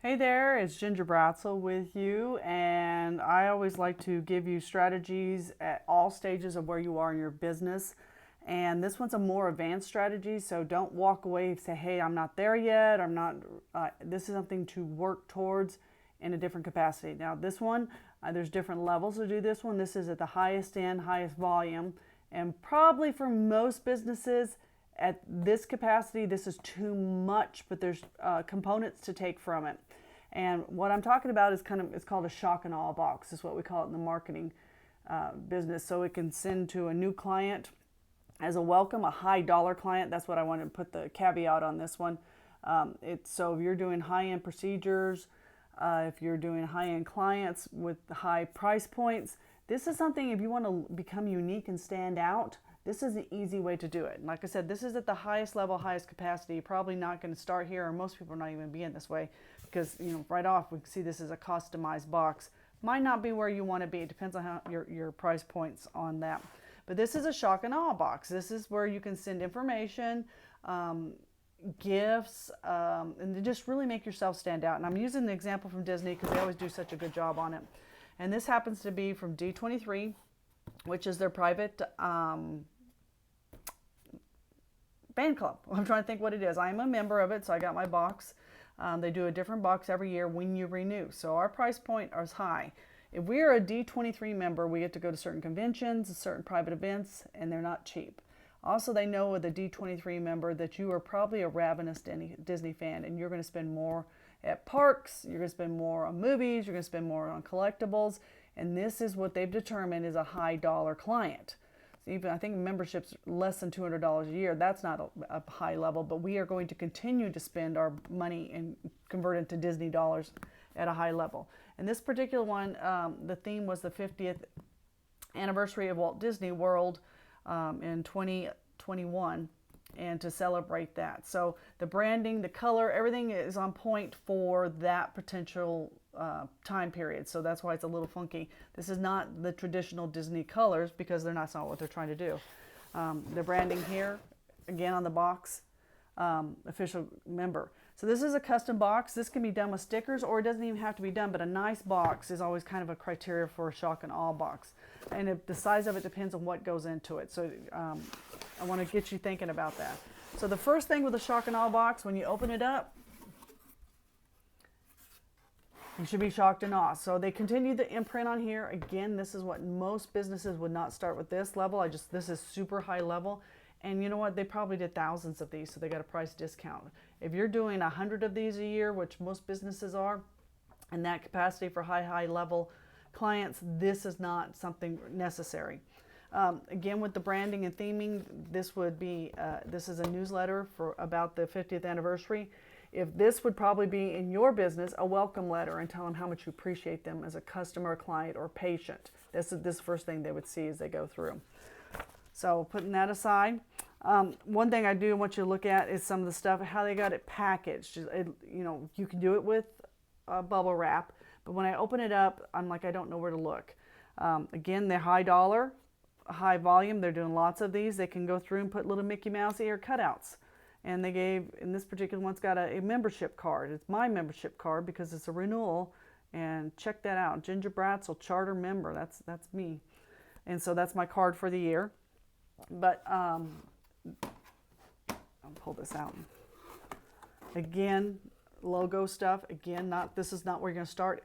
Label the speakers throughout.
Speaker 1: Hey there, it's Ginger Bratzel with you, and I always like to give you strategies at all stages of where you are in your business. And this one's a more advanced strategy, so don't walk away and say, "Hey, I'm not there yet. I'm not." This is something to work towards in a different capacity. Now, this one, there's different levels to do this one. This is at the highest end, highest volume, and probably for most businesses at this capacity, this is too much, but there's components to take from it. And what I'm talking about is it's called a shock and awe box, is what we call it in the marketing business. So it can send to a new client as a welcome, a high dollar client. That's what I want to put the caveat on this one. So if you're doing high end procedures, if you're doing high end clients with high price points, this is something if you want to become unique and stand out. This is an easy way to do it. And like I said, this is at the highest level, highest capacity. You're probably not going to start here, or most people are not even being this way because right off we can see this is a customized box. Might not be where you want to be. It depends on how your price points on that. But this is a shock and awe box. This is where you can send information, gifts, and just really make yourself stand out. And I'm using the example from Disney because they always do such a good job on it. And this happens to be from D23, which is their private fan club. I'm trying to think what it is. I'm a member of it, so I got my box. They do a different box every year when you renew. So our price point is high. If we are a D23 member, we get to go to certain conventions, certain private events, and they're not cheap. Also, they know with a D23 member that you are probably a ravenous Disney fan, and you're going to spend more at parks, you're going to spend more on movies, you're going to spend more on collectibles, and this is what they've determined is a high dollar client. So even I think membership's less than $200 a year. That's not a high level, but we are going to continue to spend our money and convert it to Disney dollars at a high level. And this particular one, the theme was the 50th anniversary of Walt Disney World in 2021, and to celebrate that. So the branding, the color, everything is on point for that potential time period. So that's why it's a little funky. This is not the traditional Disney colors because that's not what they're trying to do. The branding here, again on the box, official member. So this is a custom box. This can be done with stickers, or it doesn't even have to be done, but a nice box is always kind of a criteria for a shock and awe box. And the size of it depends on what goes into it. So I want to get you thinking about that. So the first thing with a shock and awe box, when you open it up, you should be shocked and awe. So they continue the imprint on here. Again, this is what most businesses would not start with this level. This is super high level. And you know what? They probably did thousands of these, so they got a price discount. If you're doing 100 of these a year, which most businesses are, and that capacity for high level clients, this is not something necessary. Again, with the branding and theming, this is a newsletter about the 50th anniversary. If this would probably be in your business, a welcome letter, and tell them how much you appreciate them as a customer, client, or patient. This is this first thing they would see as they go through. So putting that aside, one thing I do want you to look at is some of the stuff, how they got it packaged. You can do it with bubble wrap, but when I open it up, I'm like, I don't know where to look. Again, they're high dollar, high volume. They're doing lots of these. They can go through and put little Mickey Mouse ear cutouts. And they gave, in this particular one's got a membership card. It's my membership card because it's a renewal. And check that out, Ginger Bratzel, charter member. That's me. And so that's my card for the year. But I'll pull this out. Again, logo stuff. Again, this is not where you're going to start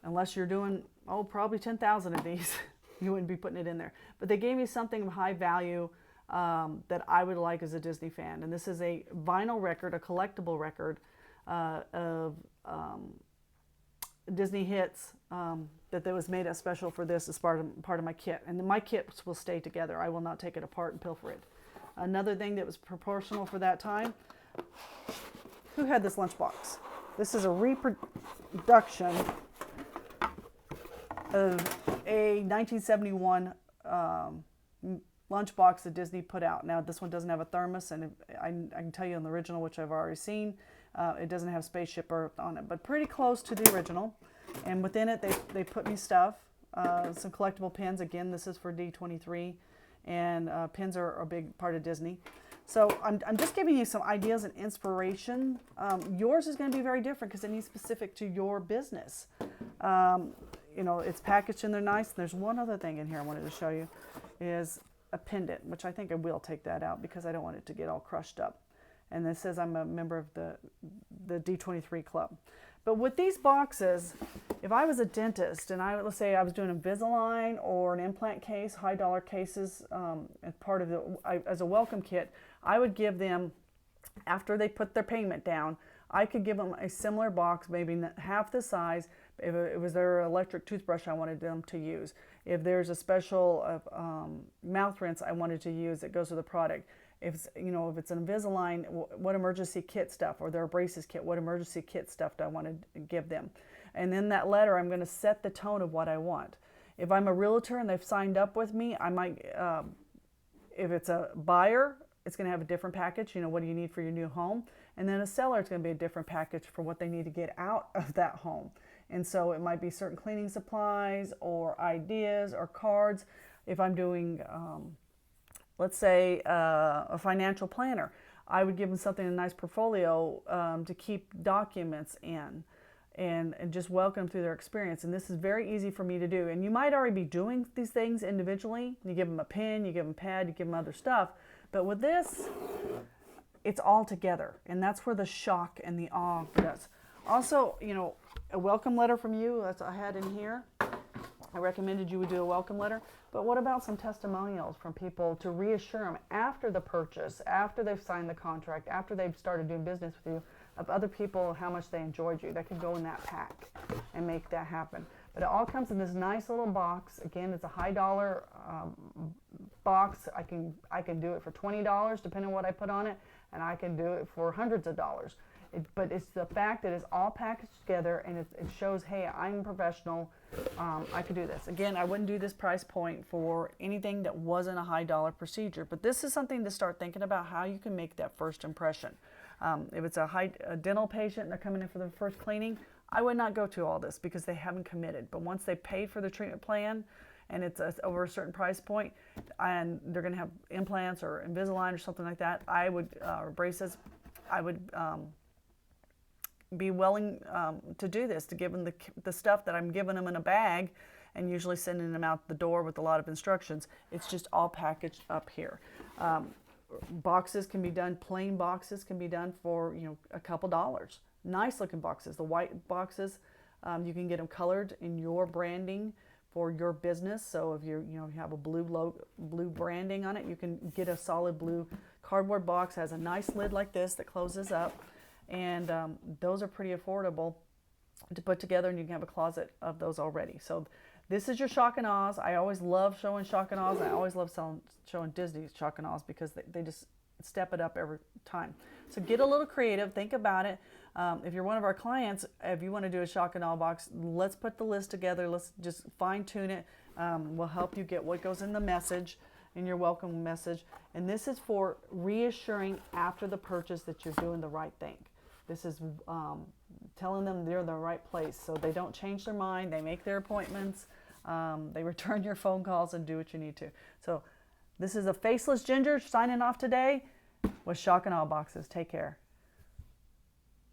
Speaker 1: unless you're doing probably 10,000 of these. You wouldn't be putting it in there. But they gave me something of high value that I would like as a Disney fan, and this is a vinyl record, a collectible record of Disney hits that was made as special for this as part of my kit. And my kits will stay together. I will not take it apart and pilfer it. Another thing that was proportional for that time, who had this lunchbox? This is a reproduction of a 1971 lunchbox that Disney put out. Now this one doesn't have a thermos, and I can tell you in the original, which I've already seen, it doesn't have Spaceship Earth on it, but pretty close to the original. And within it, they put me stuff, some collectible pins. Again, this is for D23, and pins are a big part of Disney. So I'm just giving you some ideas and inspiration. Yours is going to be very different because it needs specific to your business. You know, it's packaged in there nice. And there's one other thing in here I wanted to show you is a pendant, which I think I will take that out because I don't want it to get all crushed up. And this says I'm a member of the D23 club. But with these boxes, if I was a dentist and let's say I was doing Invisalign or an implant case, high dollar cases, as part of as a welcome kit, I would give them, after they put their payment down, I could give them a similar box, maybe half the size. If it was their electric toothbrush I wanted them to use. If there's a special mouth rinse I wanted to use that goes with the product. If it's, you know, if it's an Invisalign, what emergency kit stuff, or their braces kit, what emergency kit stuff do I want to give them? And in that letter, I'm going to set the tone of what I want. If I'm a realtor and they've signed up with me, I might, if it's a buyer, it's going to have a different package. You know, what do you need for your new home? And then a seller, it's going to be a different package for what they need to get out of that home. And so it might be certain cleaning supplies or ideas or cards. If I'm doing, let's say, a financial planner, I would give them something, a nice portfolio to keep documents in and just welcome them through their experience. And this is very easy for me to do. And you might already be doing these things individually. You give them a pen, you give them a pad, you give them other stuff. But with this, it's all together. And that's where the shock and the awe does. Also, you know, a welcome letter from you, that's I had in here. I recommended you would do a welcome letter. But what about some testimonials from people to reassure them after the purchase, after they've signed the contract, after they've started doing business with you, of other people, how much they enjoyed you? That could go in that pack and make that happen. But it all comes in this nice little box. Again, it's a high dollar box. I can do it for $20 depending on what I put on it, and I can do it for hundreds of dollars. But it's the fact that it's all packaged together, and it shows, hey, I'm professional. I could do this. Again, I wouldn't do this price point for anything that wasn't a high dollar procedure. But this is something to start thinking about how you can make that first impression. If it's a dental patient and they're coming in for their first cleaning, I would not go to all this because they haven't committed. But once they paid for the treatment plan and it's over a certain price point and they're going to have implants or Invisalign or something like that, I would, or braces, I would be willing to do this, to give them the stuff that I'm giving them in a bag and usually sending them out the door with a lot of instructions. It's just all packaged up here. Boxes can be done, plain boxes can be done for, you know, a couple dollars. Nice looking boxes. The white boxes, you can get them colored in your branding for your business. So if you have a blue branding on it, you can get a solid blue cardboard box. Has a nice lid like this that closes up. And those are pretty affordable to put together, and you can have a closet of those already. So this is your shock and awes. I always love showing shock and awes. I always love showing Disney's shock and awes because they just step it up every time. So get a little creative. Think about it. If you're one of our clients, if you want to do a shock and awe box, let's put the list together. Let's just fine tune it. We'll help you get what goes in the message, in your welcome message. And this is for reassuring after the purchase that you're doing the right thing. This is telling them they're in the right place so they don't change their mind, they make their appointments, they return your phone calls and do what you need to. So this is a Faceless Ginger signing off today with Shock and Awe boxes. Take care.